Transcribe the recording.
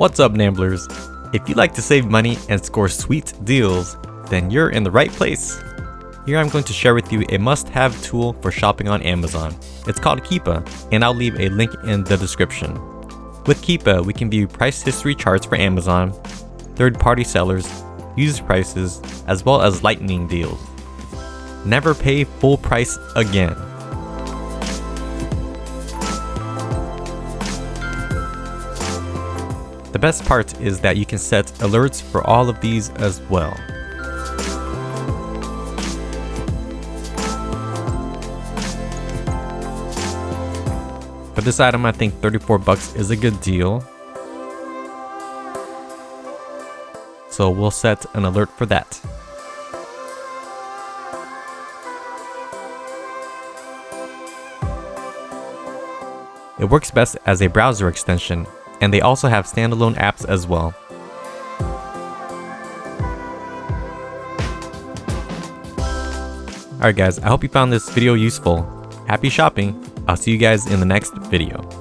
What's up, Namblers? If you like to save money and score sweet deals, then you're in the right place. Here I'm going to share with you a must-have tool for shopping on Amazon. It's called Keepa, and I'll leave a link in the description. With Keepa, we can view price history charts for Amazon, third-party sellers, used prices, as well as lightning deals. Never pay full price again. The best part is that you can set alerts for all of these as well. For this item, I think 34 bucks is a good deal. So we'll set an alert for that. It works best as a browser extension, and they also have standalone apps as well. Alright guys, I hope you found this video useful. Happy shopping! I'll see you guys in the next video.